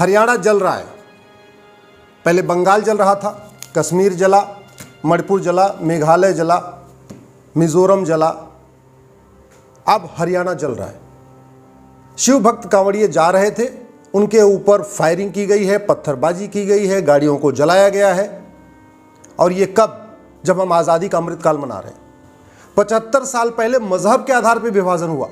हरियाणा जल रहा है। पहले बंगाल जल रहा था, कश्मीर जला, मणिपुर जला, मेघालय जला, मिजोरम जला, अब हरियाणा जल रहा है। शिव भक्त कांवड़िए जा रहे थे, उनके ऊपर फायरिंग की गई है, पत्थरबाजी की गई है, गाड़ियों को जलाया गया है। और ये कब? जब हम आज़ादी का अमृतकाल मना रहे हैं। 75 साल पहले मजहब के आधार पर विभाजन हुआ।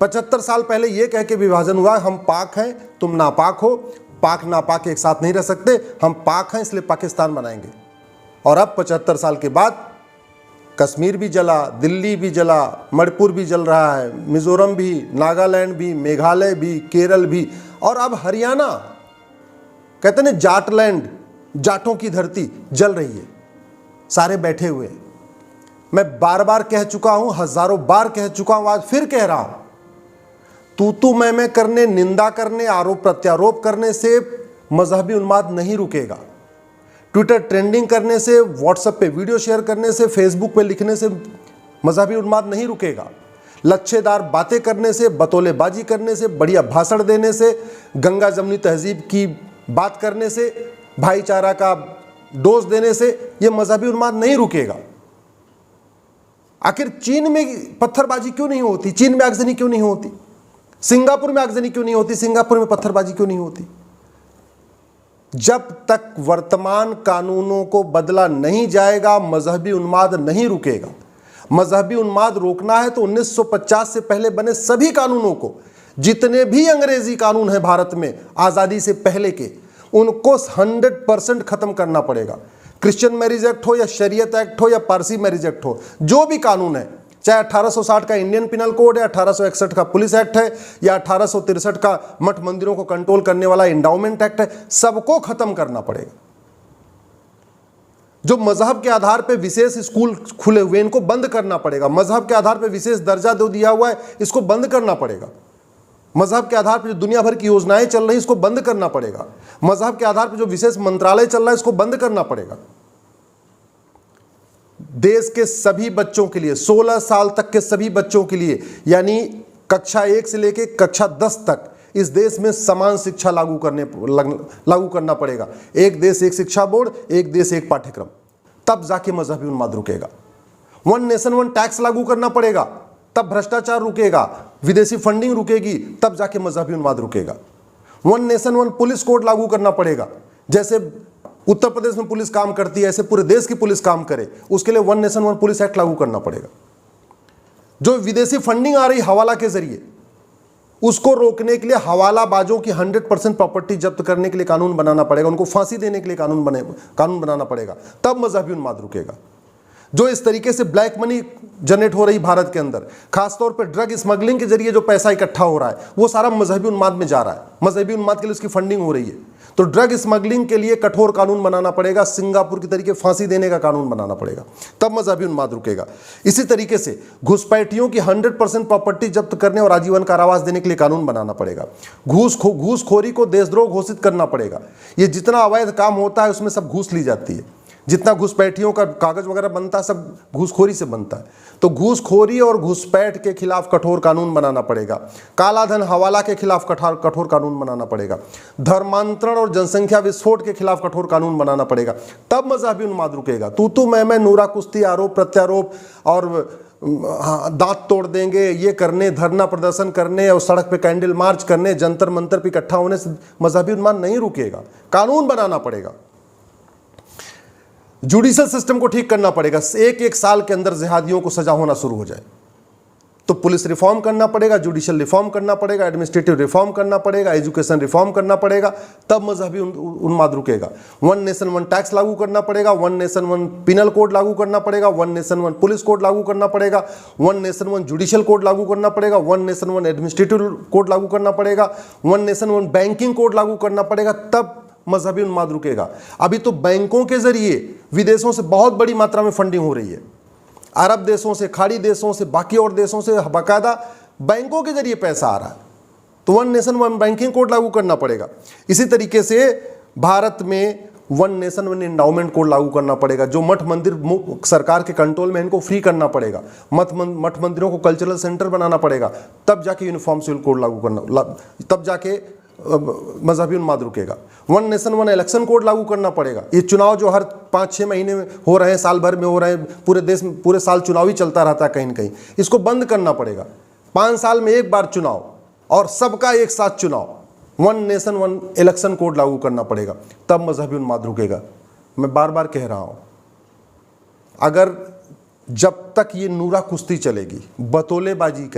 75 साल पहले यह कह के विभाजन हुआ, हम पाक हैं, तुम नापाक हो, पाक नापाक एक साथ नहीं रह सकते, हम पाक हैं इसलिए पाकिस्तान बनाएंगे। और अब 75 साल के बाद कश्मीर भी जला, दिल्ली भी जला, मणिपुर भी जल रहा है, मिजोरम भी, नागालैंड भी, मेघालय भी, केरल भी, और अब हरियाणा, कहते हैं जाटलैंड, जाटों की धरती जल रही है। सारे बैठे हुए। मैं बार बार कह चुका हूं, हजारों बार कह चुका हूं, आज फिर कह रहा हूं, तू मैं करने, निंदा करने, आरोप प्रत्यारोप करने से मजहबी उन्माद नहीं रुकेगा। ट्विटर ट्रेंडिंग करने से, व्हाट्सएप पे वीडियो शेयर करने से, फेसबुक पे लिखने से मजहबी उन्माद नहीं रुकेगा। लच्छेदार बातें करने से, बतौलेबाजी करने से, बढ़िया भाषण देने से, गंगा जमुनी तहजीब की बात करने से, भाईचारा का डोज देने से यह मजहबी उन्माद नहीं रुकेगा। आखिर चीन में पत्थरबाजी क्यों नहीं होती? चीन में आगजनी क्यों नहीं होती? सिंगापुर में आगजनी क्यों नहीं होती? सिंगापुर में पत्थरबाजी क्यों नहीं होती? जब तक वर्तमान कानूनों को बदला नहीं जाएगा, मजहबी उन्माद नहीं रुकेगा। मजहबी उन्माद रोकना है तो 1950 से पहले बने सभी कानूनों को, जितने भी अंग्रेजी कानून हैं भारत में आजादी से पहले के, उनको 100% खत्म करना पड़ेगा। क्रिश्चियन मैरिज एक्ट हो या शरीयत एक्ट हो या पारसी मैरिज एक्ट हो, जो भी कानून है, चाहे 1860 का इंडियन पिनल कोड है, 1861 का पुलिस एक्ट है, या 1863 का मठ मंदिरों को कंट्रोल करने वाला इंडाउमेंट एक्ट है, सबको खत्म करना पड़ेगा। जो मजहब के आधार पर विशेष स्कूल खुले हुए, इनको बंद करना पड़ेगा। मजहब के आधार पर विशेष दर्जा दो दिया हुआ है, इसको बंद करना पड़ेगा। मजहब के आधार पर जो दुनिया भर की योजनाएं चल रही, इसको बंद करना पड़ेगा। मजहब के आधार पर जो विशेष मंत्रालय चल रहा है, इसको बंद करना पड़ेगा। देश के सभी बच्चों के लिए, 16 साल तक के सभी बच्चों के लिए, यानी कक्षा 1 से लेकर कक्षा 10 तक इस देश में समान शिक्षा लागू करना पड़ेगा। एक देश एक शिक्षा बोर्ड, एक देश एक पाठ्यक्रम, तब जाके मजहबी उन्माद रुकेगा। 1 नेशन 1 टैक्स लागू करना पड़ेगा, तब भ्रष्टाचार रुकेगा, विदेशी फंडिंग रुकेगी, तब जाके मजहबी उन्माद रुकेगा। 1 नेशन 1 पुलिस कोड लागू करना पड़ेगा। जैसे उत्तर प्रदेश में पुलिस काम करती है, ऐसे पूरे देश की पुलिस काम करे, उसके लिए 1 नेशन 1 पुलिस एक्ट लागू करना पड़ेगा। जो विदेशी फंडिंग आ रही हवाला के जरिए, उसको रोकने के लिए हवालाबाजों की 100% प्रॉपर्टी जब्त करने के लिए कानून बनाना पड़ेगा, उनको फांसी देने के लिए कानून बनाना पड़ेगा, तब मजहबी उन्माद रुकेगा। जो इस तरीके से ब्लैक मनी जनरेट हो रही भारत के अंदर, खासतौर पर ड्रग स्मगलिंग के जरिए जो पैसा इकट्ठा हो रहा है, वो सारा मजहबी उन्माद में जा रहा है। मजहबी उन्माद के लिए उसकी फंडिंग हो रही है। तो ड्रग स्मगलिंग के लिए कठोर कानून बनाना पड़ेगा, सिंगापुर की तरीके फांसी देने का कानून बनाना पड़ेगा, तब मजहबी उन्माद रुकेगा। इसी तरीके से घुसपैठियों की 100% प्रॉपर्टी जब्त करने और आजीवन कारावास देने के लिए कानून बनाना पड़ेगा। घूसखोरी को देशद्रोह घोषित करना पड़ेगा। ये जितना अवैध काम होता है उसमें सब घूस ली जाती है। जितना घुसपैठियों का कागज वगैरह बनता है, सब घूसखोरी से बनता है। तो घूसखोरी और घुसपैठ के खिलाफ कठोर कानून बनाना पड़ेगा। काला धन हवाला के खिलाफ कठोर कानून बनाना पड़ेगा। धर्मांतरण और जनसंख्या विस्फोट के खिलाफ कठोर कानून बनाना पड़ेगा, तब मजहबी उन्माद रुकेगा। तू मैं नूरा कुश्ती, आरोप प्रत्यारोप और दांत तोड़ देंगे, ये करने, धरना प्रदर्शन करने और सड़क पे कैंडल मार्च करने, जंतर मंतर पे इकट्ठा होने से मजहबी उन्माद नहीं रुकेगा। कानून बनाना पड़ेगा। जुडिशल सिस्टम को ठीक करना पड़ेगा। एक साल के अंदर जिहादियों को सजा होना शुरू हो जाए, तो पुलिस रिफॉर्म करना पड़ेगा, जुडिशल रिफॉर्म करना पड़ेगा, एडमिनिस्ट्रेटिव रिफॉर्म करना पड़ेगा, एजुकेशन रिफॉर्म करना पड़ेगा, तब मजहबी उन्माद रुकेगा। 1 नेशन 1 टैक्स लागू करना पड़ेगा, 1 नेशन 1 पिनल कोड लागू करना पड़ेगा, 1 नेशन 1 पुलिस कोड लागू करना पड़ेगा, 1 नेशन 1 जुडिशल कोड लागू करना पड़ेगा, 1 नेशन 1 एडमिनिस्ट्रेटिव कोड लागू करना पड़ेगा, 1 नेशन 1 बैंकिंग कोड लागू करना पड़ेगा, तब मजहबी उन्माद रुकेगा। अभी तो बैंकों के जरिए विदेशों से बहुत बड़ी मात्रा में फंडिंग हो रही है। अरब देशों से, खाड़ी देशों से, बाकी और देशों से बाकायदा बैंकों के जरिए पैसा आ रहा है। तो 1 नेशन 1 बैंकिंग कोड लागू करना पड़ेगा। इसी तरीके से भारत में 1 नेशन 1 इंडाउमेंट कोड लागू करना पड़ेगा। जो मठ मंदिर सरकार के कंट्रोल में, इनको फ्री करना पड़ेगा। मठ मंदिरों को कल्चरल सेंटर बनाना पड़ेगा, तब जाके यूनिफॉर्म सिविल कोड लागू करना, तब जाके मजहबी उन्माद रुकेगा। One nation one election code लागू करना पड़ेगा। ये चुनाव जो हर 5-6 महीने में हो रहे हैं, साल भर में हो रहे हैं, पूरे देश में पूरे साल चुनाव ही चलता रहता है कहीं न कहीं, इसको बंद करना पड़ेगा। 5 साल में एक बार चुनाव और सबका एक साथ चुनाव, one nation one election code लागू करना पड़ेगा, तब मजहबी उन्माद रुकेगा। मैं बार बार कह रहा हूँ, अगर जब तक ये नूरा कुश्ती चलेगी, बतौलेबाजी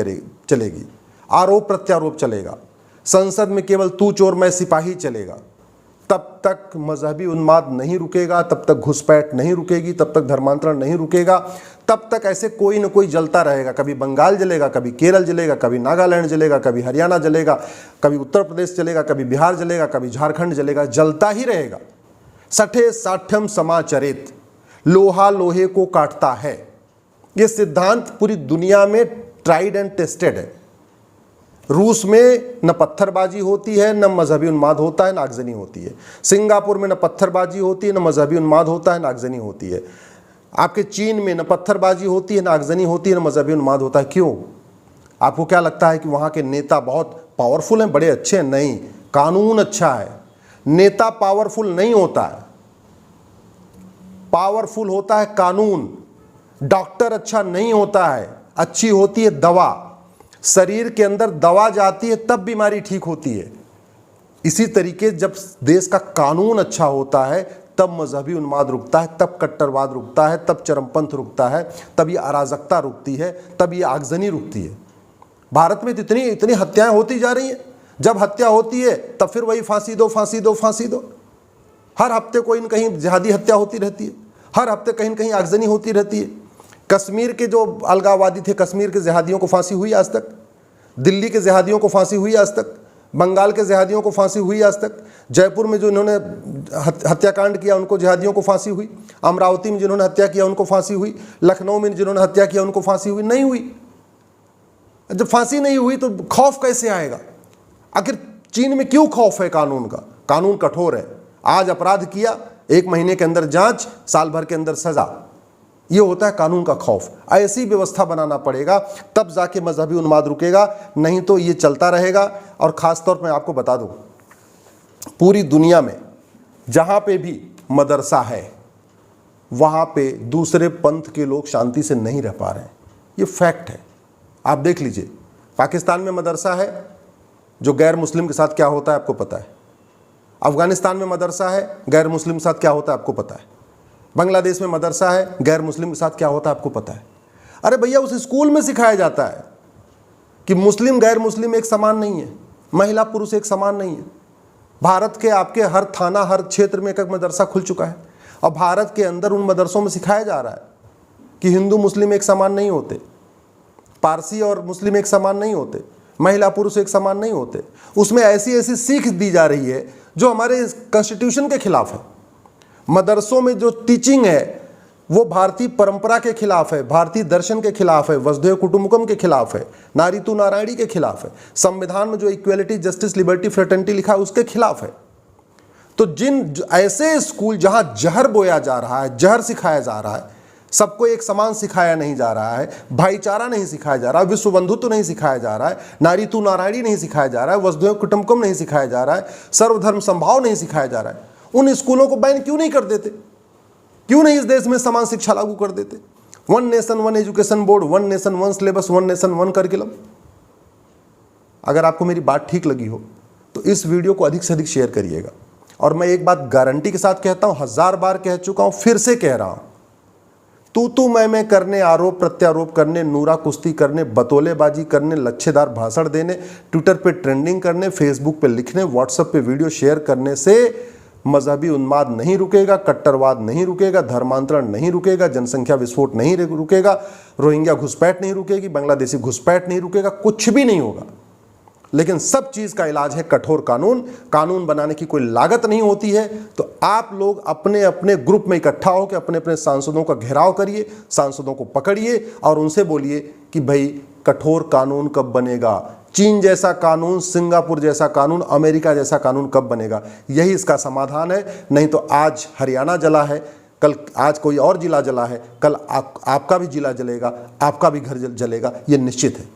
चलेगी, आरोप प्रत्यारोप चलेगा, संसद में केवल तू चोर मैं सिपाही चलेगा, तब तक मजहबी उन्माद नहीं रुकेगा, तब तक घुसपैठ नहीं रुकेगी, तब तक धर्मांतरण नहीं रुकेगा, तब तक ऐसे कोई न कोई जलता रहेगा। कभी बंगाल जलेगा, कभी केरल जलेगा, कभी नागालैंड जलेगा, कभी हरियाणा जलेगा, कभी उत्तर प्रदेश जलेगा, कभी बिहार जलेगा, कभी झारखंड जलेगा, जलता ही रहेगा। सठे साठ्यम समाचरित, लोहा लोहे को काटता है, ये सिद्धांत पूरी दुनिया में ट्राइड एंड टेस्टेड है। रूस में न पत्थरबाजी होती है, न मजहबी उन्माद होता है, न आगजनी होती है। सिंगापुर में न पत्थरबाजी होती है, न मजहबी उन्माद होता है, न आगजनी होती है। आपके चीन में न पत्थरबाजी होती है, न आगजनी होती है, न मजहबी उन्माद होता है। क्यों? आपको क्या लगता है कि वहाँ के नेता बहुत पावरफुल हैं, बड़े अच्छे हैं? नहीं, कानून अच्छा है। नेता पावरफुल नहीं होता है, पावरफुल होता है कानून। डॉक्टर अच्छा नहीं होता है, अच्छी होती है दवा। शरीर के अंदर दवा जाती है तब बीमारी ठीक होती है। इसी तरीके जब देश का कानून अच्छा होता है तब मजहबी उन्माद रुकता है, तब कट्टरवाद रुकता है, तब चरमपंथ रुकता है, तब ये अराजकता रुकती है, तब ये आगजनी रुकती है। भारत में तो इतनी हत्याएं होती जा रही हैं। जब हत्या होती है तब फिर वही फांसी दो, फांसी दो, फांसी दो। हर हफ्ते कोई न कहीं जिहादी हत्या होती रहती है, हर हफ्ते कहीं न कहीं आगजनी होती रहती है। कश्मीर के जो अलगाववादी थे, कश्मीर के जिहादियों को फांसी हुई आज तक, दिल्ली के जिहादियों को फांसी हुई आज तक, बंगाल के जिहादियों को फांसी हुई आज तक, जयपुर में जो इन्होंने हत्याकांड किया उनको जिहादियों को फांसी हुई, अमरावती में जिन्होंने हत्या किया उनको फांसी हुई, लखनऊ में जिन्होंने हत्या किया उनको फांसी हुई नहीं हुई। जब फांसी नहीं हुई तो खौफ कैसे आएगा? आखिर चीन में क्यों खौफ है कानून का? कानून कठोर है। आज अपराध किया, 1 महीने के अंदर जांच, साल भर के अंदर सजा, ये होता है कानून का खौफ। ऐसी व्यवस्था बनाना पड़ेगा, तब जाके मजहबी उन्माद रुकेगा, नहीं तो ये चलता रहेगा। और ख़ास तौर पर मैं आपको बता दूं, पूरी दुनिया में जहाँ पे भी मदरसा है वहाँ पे दूसरे पंथ के लोग शांति से नहीं रह पा रहे हैं, ये फैक्ट है। आप देख लीजिए, पाकिस्तान में मदरसा है, जो गैर मुस्लिम के साथ क्या होता है आपको पता है। अफगानिस्तान में मदरसा है, गैर मुस्लिम के साथ क्या होता है आपको पता है। बांग्लादेश में मदरसा है, गैर मुस्लिम के साथ क्या होता है आपको पता है। अरे भैया, उस स्कूल में सिखाया जाता है कि मुस्लिम गैर मुस्लिम एक समान नहीं है, महिला पुरुष एक समान नहीं है। भारत के आपके हर थाना, हर क्षेत्र में एक मदरसा खुल चुका है, और भारत के अंदर उन मदरसों में सिखाया जा रहा है कि हिंदू मुस्लिम एक समान नहीं होते, पारसी और मुस्लिम एक समान नहीं होते, महिला पुरुष एक समान नहीं होते। उसमें ऐसी ऐसी सीख दी जा रही है जो हमारे कॉन्स्टिट्यूशन के खिलाफ है। मदरसों में जो टीचिंग है वो भारतीय परंपरा के खिलाफ है, भारतीय दर्शन के खिलाफ है, वसुधैव कुटुंबकम के खिलाफ है, नारी तू नारायणी के खिलाफ है, संविधान में जो इक्वेलिटी, जस्टिस, लिबर्टी, फ्रेटर्निटी लिखा है उसके खिलाफ है। तो जिन ऐसे स्कूल जहां जहर बोया जा रहा है, जहर सिखाया जा रहा है, सबको एक समान सिखाया नहीं जा रहा है, भाईचारा नहीं सिखाया जा रहा है, विश्व बंधुत्व नहीं सिखाया जा रहा है, नारी तू नारायणी नहीं सिखाया जा रहा है, वसुधैव कुटुंबकम नहीं सिखाया जा रहा है, सर्वधर्म संभाव नहीं सिखाया जा रहा है, उन स्कूलों को बैन क्यों नहीं कर देते? क्यों नहीं इस देश में समान शिक्षा लागू कर देते? One nation one education board, one nation one syllabus, one nation one curriculum. अगर आपको मेरी बात ठीक लगी हो तो इस वीडियो को अधिक से अधिक शेयर करिएगा। और मैं एक बात गारंटी के साथ कहता हूं, 1000 बार कह चुका हूं, फिर से कह रहा हूं, तू मैं करने, आरोप प्रत्यारोप करने, नूरा कुश्ती करने, बतौलेबाजी करने, लच्छेदार भाषण देने, ट्विटर पे ट्रेंडिंग करने, फेसबुक पे लिखने, व्हाट्सएप पे वीडियो शेयर करने से मजहबी उन्माद नहीं रुकेगा, कट्टरवाद नहीं रुकेगा, धर्मांतरण नहीं रुकेगा, जनसंख्या विस्फोट नहीं रुकेगा, रोहिंग्या घुसपैठ नहीं रुकेगी, बांग्लादेशी घुसपैठ नहीं रुकेगा, कुछ भी नहीं होगा। लेकिन सब चीज का इलाज है कठोर कानून। कानून बनाने की कोई लागत नहीं होती है। तो आप लोग अपने अपने ग्रुप में इकट्ठा होकर अपने अपने सांसदों का घेराव करिए, सांसदों को पकड़िए और उनसे बोलिए कि भाई कठोर कानून कब बनेगा, चीन जैसा कानून, सिंगापुर जैसा कानून, अमेरिका जैसा कानून कब बनेगा। यही इसका समाधान है। नहीं तो आज हरियाणा जला है, कल आज कोई और जिला जला है, कल आपका भी जिला जलेगा, आपका भी घर जलेगा, ये निश्चित है।